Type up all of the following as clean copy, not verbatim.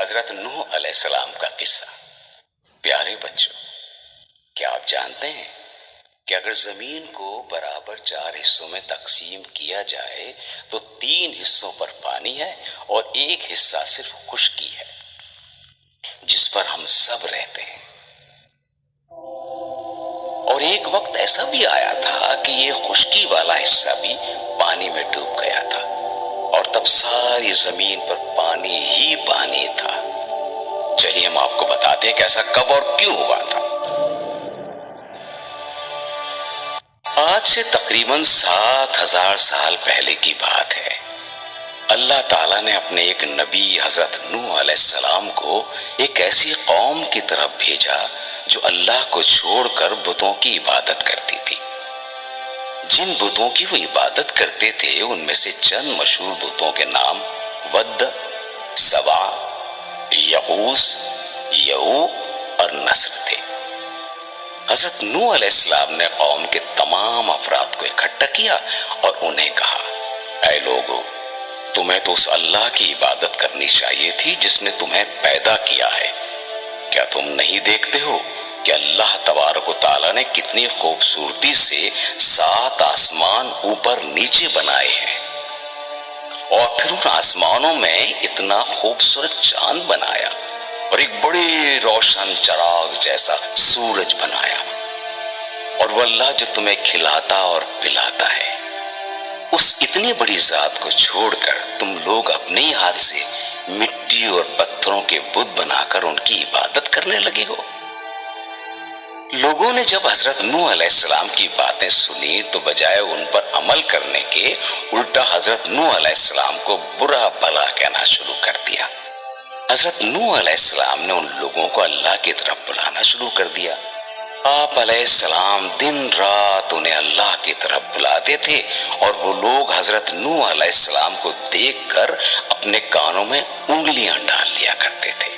حضرت نوح علیہ السلام کا قصہ۔ پیارے بچوں، کیا آپ جانتے ہیں کہ اگر زمین کو برابر 4 حصوں میں تقسیم کیا جائے تو 3 حصوں پر پانی ہے اور 1 حصہ صرف خشکی ہے جس پر ہم سب رہتے ہیں۔ اور ایک وقت ایسا بھی آیا تھا کہ یہ خشکی والا حصہ بھی پانی میں ڈوب گیا تھا اور تب ساری زمین پر پانی ہی پانی تھا۔ چلیے ہم آپ کو بتاتے ہیں کہ ایسا کب اور کیوں ہوا تھا۔ آج سے تقریباً 7000 سال پہلے کی بات ہے۔ اللہ تعالیٰ نے اپنے ایک نبی حضرت نوح علیہ السلام کو ایک ایسی قوم کی طرف بھیجا جو اللہ کو چھوڑ کر بتوں کی عبادت کرتی تھی۔ جن بتوں کی وہ عبادت کرتے تھے ان میں سے چند مشہور بتوں کے نام ود، سوا، یغوث، یعوق اور نصر تھے۔ حضرت نوح علیہ السلام نے قوم کے تمام افراد کو اکٹھا کیا اور انہیں کہا، اے لوگو، تمہیں تو اس اللہ کی عبادت کرنی چاہیے تھی جس نے تمہیں پیدا کیا ہے۔ کیا تم نہیں دیکھتے ہو کہ اللہ تبارک و تعالیٰ نے کتنی خوبصورتی سے 7 آسمان اوپر نیچے بنائے ہیں اور پھر ان آسمانوں میں اتنا خوبصورت چاند بنایا اور ایک بڑے روشن چراغ جیسا سورج بنایا، اور وہ اللہ جو تمہیں کھلاتا اور پلاتا ہے، اس اتنی بڑی ذات کو چھوڑ کر تم لوگ اپنے ہی ہاتھ سے مٹی اور پتھروں کے بت بنا کر ان کی عبادت کرنے لگے ہو۔ لوگوں نے جب حضرت نوح علیہ السلام کی باتیں سنی تو بجائے ان پر عمل کرنے کے الٹا حضرت نوح علیہ السلام کو برا بھلا کہنا شروع کر دیا۔ حضرت نوح علیہ السلام نے ان لوگوں کو اللہ کی طرف بلانا شروع کر دیا۔ آپ علیہ السلام دن رات انہیں اللہ کی طرف بلاتے تھے اور وہ لوگ حضرت نوح علیہ السلام کو دیکھ کر اپنے کانوں میں انگلیاں ڈال لیا کرتے تھے،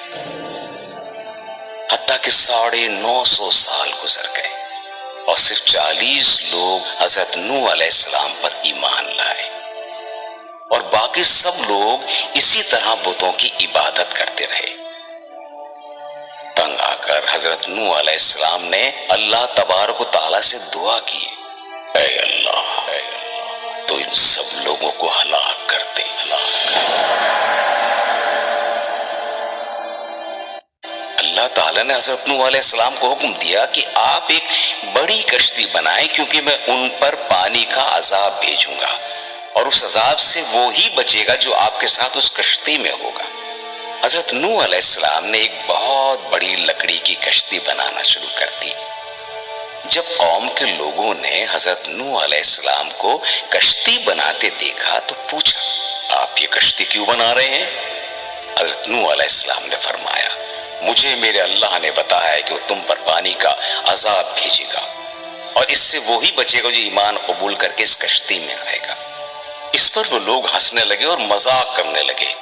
حتیٰ کہ 950 سال گزر گئے اور صرف 40 لوگ حضرت نوح علیہ السلام پر ایمان لائے اور باقی سب لوگ اسی طرح بتوں کی عبادت کرتے رہے۔ تنگ آ کر حضرت نوح علیہ السلام نے اللہ تبارک و تعالیٰ سے دعا کی، اے اللہ تو ان سب لوگوں کو ہلاک کر دے۔ اللہ تعالیٰ نے حضرت نوح علیہ السلام کو حکم دیا کہ آپ ایک بڑی کشتی بنائیں کیونکہ میں ان پر پانی کا عذاب بھیجوں گا اور اس عذاب سے وہی بچے گا جو آپ کے ساتھ اس کشتی میں ہوگا۔ حضرت نوح علیہ السلام نے ایک بہت بڑی لکڑی کی کشتی بنانا شروع کر دی۔ جب قوم کے لوگوں نے حضرت نوح علیہ السلام کو کشتی بناتے دیکھا تو پوچھا، آپ یہ کشتی کیوں بنا رہے ہیں؟ حضرت نوح علیہ السلام نے فرمایا، مجھے میرے اللہ نے بتایا ہے کہ وہ تم پر پانی کا عذاب بھیجے گا اور اس سے وہی بچے گا جو ایمان قبول کر کے اس کشتی میں آئے گا۔ اس پر وہ لوگ ہنسنے لگے اور مذاق کرنے لگے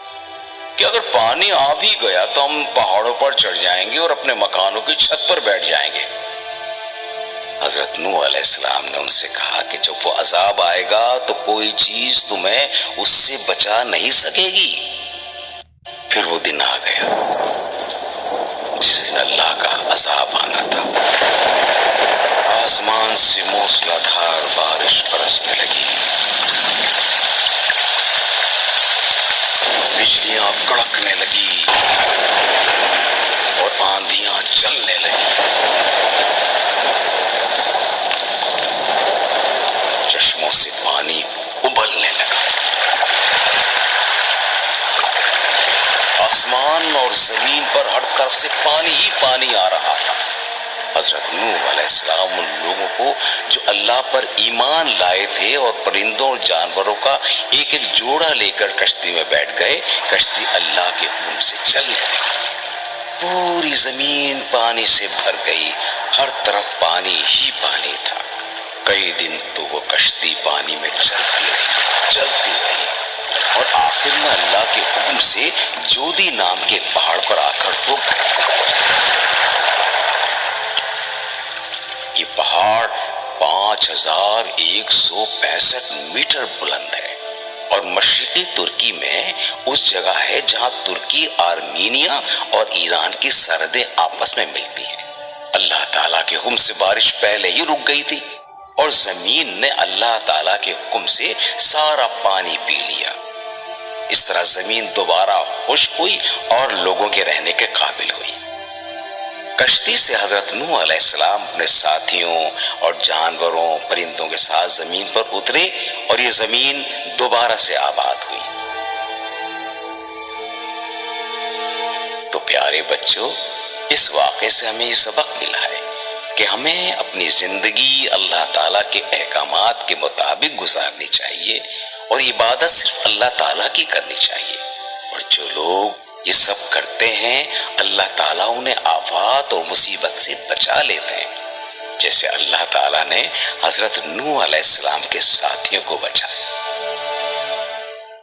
کہ اگر پانی آ بھی گیا تو ہم پہاڑوں پر چڑھ جائیں گے اور اپنے مکانوں کی چھت پر بیٹھ جائیں گے۔ حضرت نوح علیہ السلام نے ان سے کہا کہ جب وہ عذاب آئے گا تو کوئی چیز تمہیں اس سے بچا نہیں سکے گی۔ پھر وہ دن آ گیا جس دن اللہ کا عذاب آنا تھا۔ آسمان سے موسلا دھار بارش برسنے لگی، بجلیاں کڑکنے لگی اور آندھیاں چلنے لگی۔ چشموں سے پانی ابلنے لگا۔ آسمان اور زمین پر ہر طرف سے پانی ہی پانی آ رہا تھا۔ حضرت نوح علیہ السلام ان لوگوں کو جو اللہ پر ایمان لائے تھے اور پرندوں اور جانوروں کا ایک ایک جوڑا لے کر کشتی میں بیٹھ گئے۔ کشتی اللہ کے حکم سے چلنے لگی، پوری زمین پانی سے بھر گئی، ہر طرف پانی ہی پانی تھا۔ کئی دن تو وہ کشتی پانی میں چلتی رہی اور آخر میں اللہ کے حکم سے جودی نام کے پہاڑ پر آ کر رک گئی۔ یہ پہاڑ 5165 میٹر بلند ہے اور مشرقی ترکی میں اس جگہ ہے جہاں ترکی، آرمینیا اور ایران کی سرحدیں آپس میں ملتی ہیں۔ اللہ تعالیٰ کے حکم سے بارش پہلے ہی رک گئی تھی اور زمین نے اللہ تعالیٰ کے حکم سے سارا پانی پی لیا۔ اس طرح زمین دوبارہ خشک ہوئی اور لوگوں کے رہنے کے قابل ہوئی۔ کشتی سے حضرت نوح علیہ السلام اپنے ساتھیوں اور جانوروں، پرندوں کے ساتھ زمین پر اترے اور یہ زمین دوبارہ سے آباد ہوئی۔ تو پیارے بچوں، اس واقعے سے ہمیں یہ سبق ملا ہے کہ ہمیں اپنی زندگی اللہ تعالیٰ کے احکامات کے مطابق گزارنی چاہیے اور عبادت صرف اللہ تعالیٰ کی کرنی چاہیے۔ اور جو لوگ یہ سب کرتے ہیں اللہ تعالیٰ انہیں آفات اور مصیبت سے بچا لیتے ہیں، جیسے اللہ تعالیٰ نے حضرت نوح علیہ السلام کے ساتھیوں کو بچایا۔